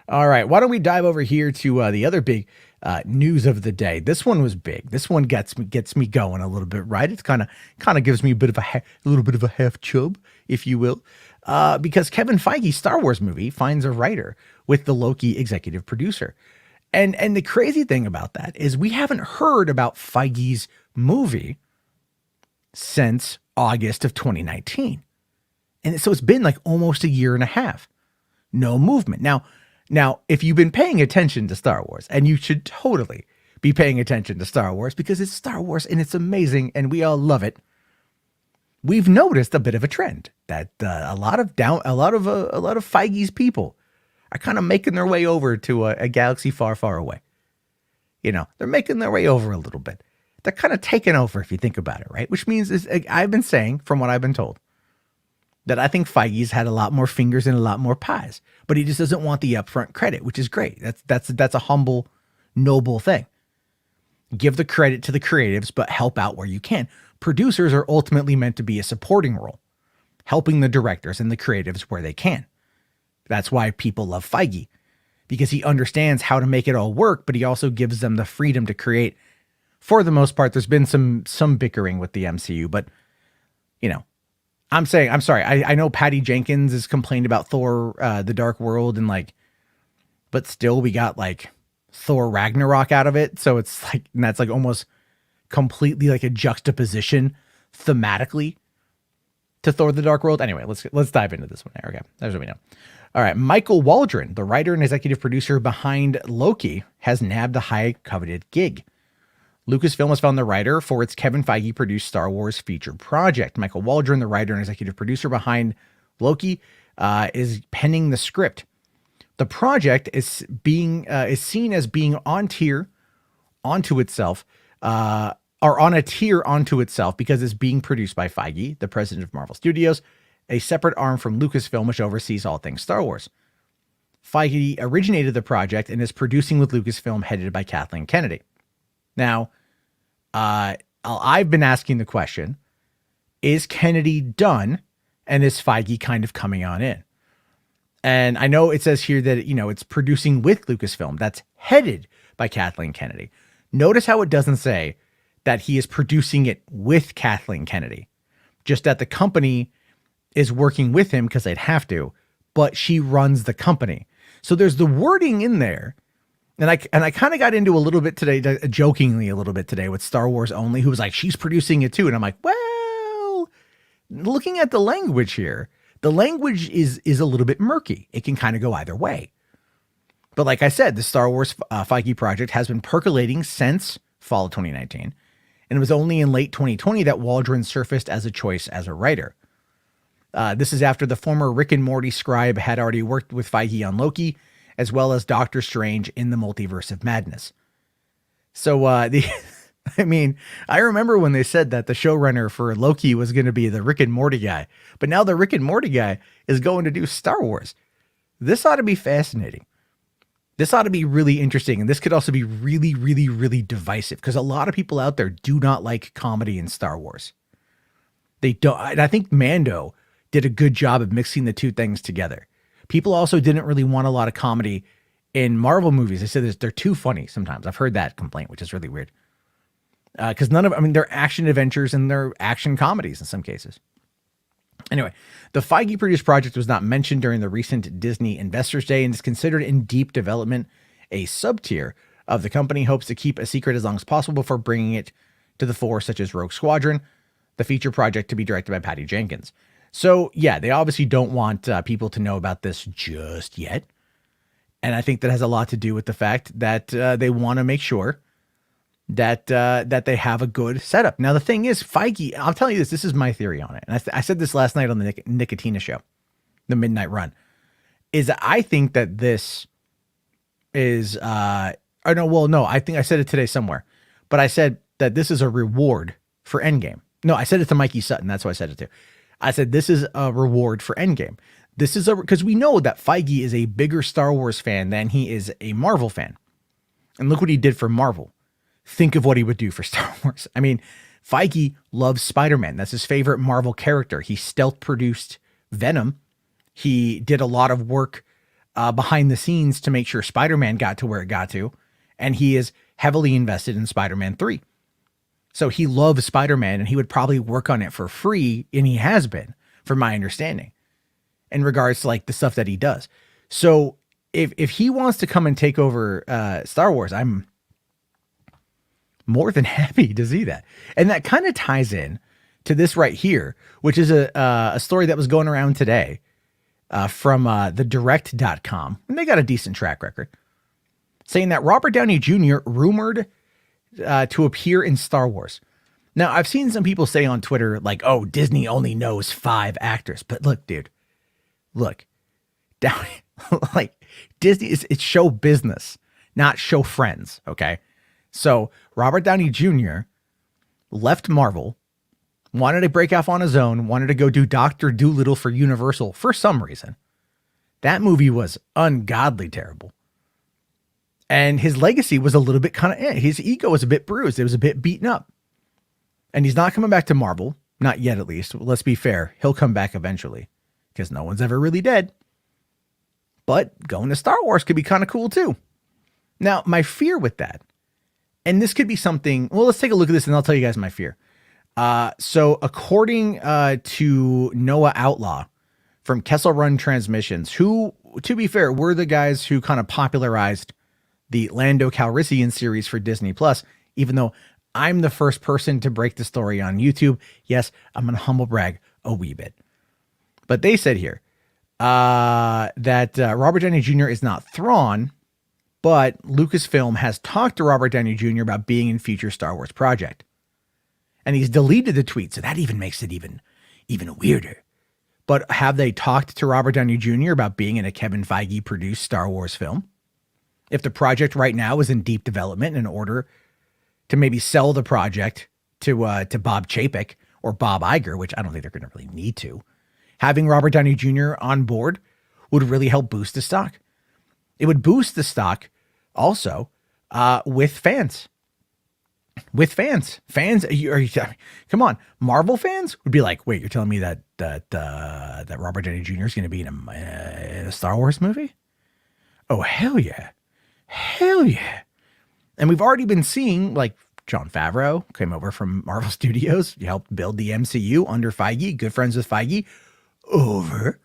All right, why don't we dive over here to the other big news of the day? This one was big. This one gets me going a little bit, right? It's kind of gives me a bit of a little bit of a half chub, if you will, because Kevin Feige's Star Wars movie finds a writer with the Loki executive producer, and the crazy thing about that is we haven't heard about Feige's movie since August of 2019, and so it's been like almost a year and a half, no movement. Now, if you've been paying attention to Star Wars, and you should totally be paying attention to Star Wars because it's Star Wars and it's amazing and we all love it, we've noticed a bit of a trend that a lot of Feige's people are kind of making their way over to a galaxy far, far away. You know, they're making their way over a little bit. They're kind of taking over if you think about it, right? Which means I've been saying, from what I've been told, that I think Feige's had a lot more fingers and a lot more pies, but he just doesn't want the upfront credit, which is great. That's a humble, noble thing. Give the credit to the creatives, but help out where you can. Producers are ultimately meant to be a supporting role, helping the directors and the creatives where they can. That's why people love Feige, because he understands how to make it all work, but he also gives them the freedom to create. For the most part, there's been some bickering with the MCU, but you know, I'm sorry. I know Patty Jenkins has complained about Thor, The Dark World, and but still we got like Thor Ragnarok out of it. So it's like, and that's like almost completely like a juxtaposition thematically to Thor, The Dark World. Anyway, let's dive into this one. Okay, that's what we know. All right, Michael Waldron, the writer and executive producer behind Loki, has nabbed a high-coveted gig. Lucasfilm has found the writer for its Kevin Feige-produced Star Wars feature project. Michael Waldron, the writer and executive producer behind Loki, is penning the script. The project is seen as being on a tier onto itself because it's being produced by Feige, the president of Marvel Studios, a separate arm from Lucasfilm, which oversees all things Star Wars. Feige originated the project and is producing with Lucasfilm, headed by Kathleen Kennedy. Now, I've been asking the question, is Kennedy done and is Feige kind of coming on in? And I know it says here that, it's producing with Lucasfilm. That's headed by Kathleen Kennedy. Notice how it doesn't say that he is producing it with Kathleen Kennedy, just that the company is working with him because they'd have to, but she runs the company. So there's the wording in there. And I kind of got into a little bit today, jokingly a little bit today with Star Wars Only, who was like, she's producing it too. And I'm like, well, looking at the language here, the language is a little bit murky. It can kind of go either way. But like I said, the Star Wars Feige project has been percolating since fall of 2019. And it was only in late 2020 that Waldron surfaced as a choice as a writer. This is after the former Rick and Morty scribe had already worked with Feige on Loki, as well as Doctor Strange in the Multiverse of Madness. So, I remember when they said that the showrunner for Loki was going to be the Rick and Morty guy, but now the Rick and Morty guy is going to do Star Wars. This ought to be fascinating. This ought to be really interesting. And this could also be really, really, really divisive because a lot of people out there do not like comedy in Star Wars. They don't. And I think Mando did a good job of mixing the two things together. People also didn't really want a lot of comedy in Marvel movies. They said they're too funny sometimes. I've heard that complaint, which is really weird. Because they're action adventures and they're action comedies in some cases. Anyway, the Feige-produced project was not mentioned during the recent Disney Investors Day and is considered in deep development. A sub-tier of the company hopes to keep a secret as long as possible before bringing it to the fore, such as Rogue Squadron, the feature project to be directed by Patty Jenkins. So, yeah, they obviously don't want people to know about this just yet. And I think that has a lot to do with the fact that they want to make sure that they have a good setup. Now, the thing is, Feige, I'll tell you this is my theory on it. And I said this last night on the Nicotina show, the Midnight Run, is that I think that this is, I think I said it today somewhere, but I said that this is a reward for Endgame. No, I said it to Mikey Sutton. That's who I said it to. I said, this is a reward for Endgame. This is because we know that Feige is a bigger Star Wars fan than he is a Marvel fan. And look what he did for Marvel. Think of what he would do for Star Wars. I mean, Feige loves Spider-Man. That's his favorite Marvel character. He stealth produced Venom. He did a lot of work behind the scenes to make sure Spider-Man got to where it got to. And he is heavily invested in Spider-Man 3. So he loves Spider-Man and he would probably work on it for free. And he has been, from my understanding, in regards to like the stuff that he does. So if he wants to come and take over Star Wars, I'm more than happy to see that. And that kind of ties in to this right here, which is a story that was going around today from the direct.com. And they got a decent track record saying that Robert Downey Jr. rumored to appear in Star Wars. Now, I've seen some people say on Twitter, like, oh, Disney only knows 5 actors. But look, dude, look, Downey, like Disney it's show business, not show friends. Okay. So Robert Downey Jr. left Marvel, wanted to break off on his own, wanted to go do Dr. Dolittle for Universal for some reason. That movie was ungodly terrible. And his legacy was a little bit his ego was a bit bruised. It was a bit beaten up. And he's not coming back to Marvel. Not yet, at least. Let's be fair. He'll come back eventually because no one's ever really dead. But going to Star Wars could be kind of cool too. Now, my fear with that, and this could be something, well, let's take a look at this and I'll tell you guys my fear. So according to Noah Outlaw from Kessel Run Transmissions, who, to be fair, were the guys who kind of popularized the Lando Calrissian series for Disney Plus, even though I'm the first person to break the story on YouTube. Yes, I'm going to humble brag a wee bit. But they said here that Robert Downey Jr. is not Thrawn, but Lucasfilm has talked to Robert Downey Jr. about being in future Star Wars project. And he's deleted the tweet, so that even makes it even weirder. But have they talked to Robert Downey Jr. about being in a Kevin Feige produced Star Wars film? If the project right now is in deep development in order to maybe sell the project to Bob Chapek or Bob Iger, which I don't think they're going to really need to, having Robert Downey Jr. on board would really help boost the stock. It would boost the stock also with fans. With fans, come on, Marvel fans would be like, wait, you're telling me that Robert Downey Jr. is going to be in a Star Wars movie? Oh, hell yeah. Hell yeah. And we've already been seeing, like, Jon Favreau came over from Marvel Studios. He helped build the MCU under Feige, good friends with Feige, over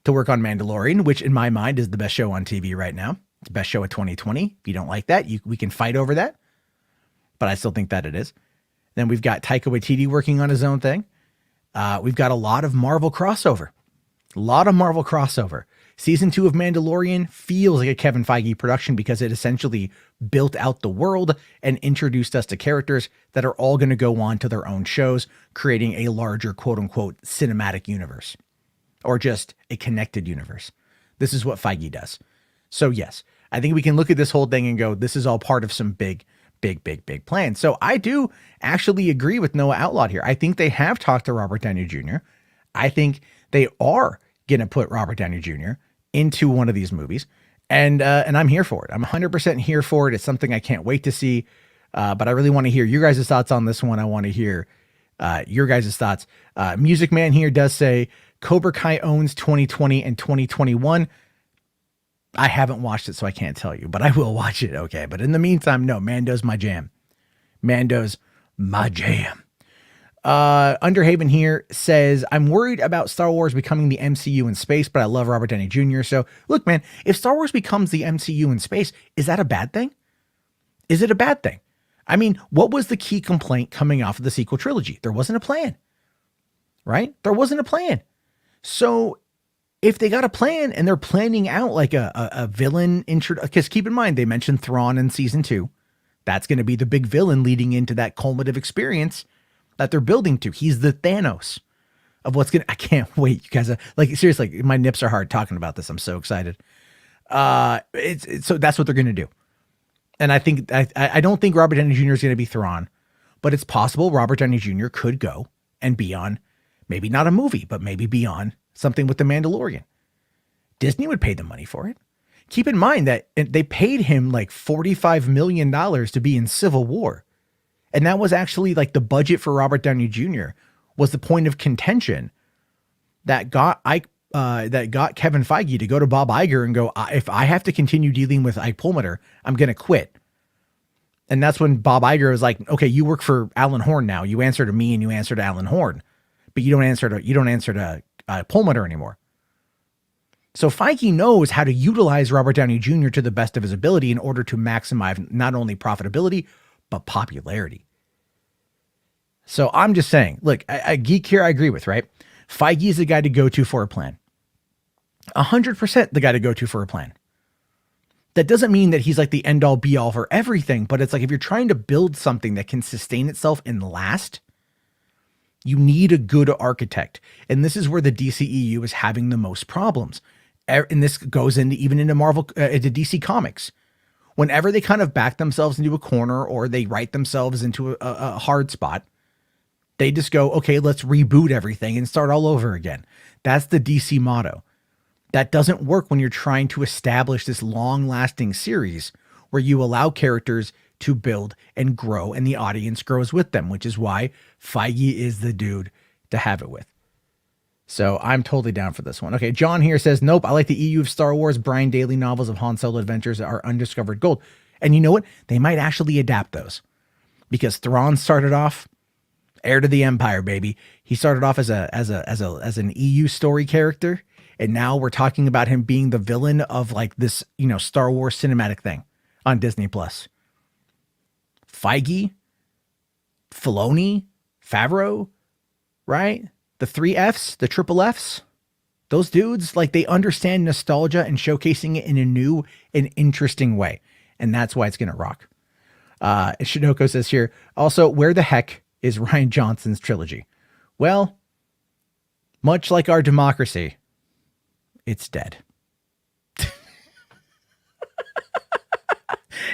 to work on Mandalorian, which in my mind is the best show on TV right now. It's the best show of 2020. If you don't like that, we can fight over that. But I still think that it is. Then we've got Taika Waititi working on his own thing. We've got a lot of Marvel crossover. Season 2 of Mandalorian feels like a Kevin Feige production because it essentially built out the world and introduced us to characters that are all going to go on to their own shows, creating a larger quote unquote cinematic universe or just a connected universe. This is what Feige does. So yes, I think we can look at this whole thing and go, this is all part of some big plan. So I do actually agree with Noah Outlaw here. I think they have talked to Robert Downey Jr. I think they are going to put Robert Downey Jr. into one of these movies. And I'm here for it. I'm 100% here for it. It's something I can't wait to see. But I really want to hear your guys' thoughts on this one. I want to hear your guys' thoughts. Music Man here does say Cobra Kai owns 2020 and 2021. I haven't watched it, so I can't tell you, but I will watch it. Okay. But in the meantime, no, Mando's my jam. Underhaven here says, I'm worried about Star Wars becoming the MCU in space, but I love Robert Downey Jr. So look, man, if Star Wars becomes the MCU in space, is that a bad thing? Is it a bad thing? I mean, what was the key complaint coming off of the sequel trilogy? There wasn't a plan, right? There wasn't a plan. So if they got a plan and they're planning out like a villain intro, because keep in mind, they mentioned Thrawn in season 2. That's going to be the big villain leading into that culminative experience that they're building to. He's the Thanos of what's going to, I can't wait. You guys are like, seriously, my nips are hard talking about this. I'm so excited. So that's what they're going to do. And I think, I don't think Robert Downey Jr. is going to be Thrawn, but it's possible Robert Downey Jr. could go and be on, maybe not a movie, but maybe be on something with the Mandalorian. Disney would pay the money for it. Keep in mind that they paid him like $45 million to be in Civil War. And that was actually like the budget for Robert Downey Jr. was the point of contention that got that got Kevin Feige to go to Bob Iger and go, if I have to continue dealing with Ike Perlmutter, I'm going to quit. And that's when Bob Iger was like, okay, you work for Alan Horn now. You answer to me and you answer to Alan Horn, but you don't answer to Perlmutter anymore. So Feige knows how to utilize Robert Downey Jr. to the best of his ability in order to maximize not only profitability, but popularity. So I'm just saying, look, a geek here I agree with, right? Feige is the guy to go to for a plan. 100% the guy to go to for a plan. That doesn't mean that he's like the end all be all for everything, but it's like if you're trying to build something that can sustain itself and last, you need a good architect. And this is where the DCEU is having the most problems. And this goes into Marvel, into DC Comics. Whenever they kind of back themselves into a corner or they write themselves into a hard spot, they just go, okay, let's reboot everything and start all over again. That's the DC motto. That doesn't work when you're trying to establish this long-lasting series where you allow characters to build and grow and the audience grows with them, which is why Feige is the dude to have it with. So I'm totally down for this one. Okay, John here says, nope, I like the EU of Star Wars. Brian Daly novels of Han Solo adventures are undiscovered gold. And you know what? They might actually adapt those because Thrawn started off heir to the Empire, baby. He started off as an EU story character. And now we're talking about him being the villain of like this, Star Wars cinematic thing on Disney Plus. Feige, Filoni, Favreau, right? The 3 Fs, the triple Fs, those dudes, like they understand nostalgia and showcasing it in a new and interesting way. And that's why it's going to rock. Shinoko says here, also, where the heck is Rian Johnson's trilogy? Well, much like our democracy, it's dead.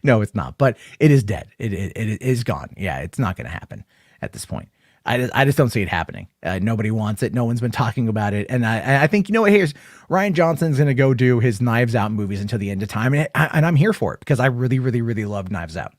No, it's not, but it is dead. It is gone. Yeah, it's not going to happen at this point. I just don't see it happening. Nobody wants it. No one's been talking about it. And I think, here's Rian Johnson's going to go do his Knives Out movies until the end of time. And I'm here for it because I really, really, really love Knives Out.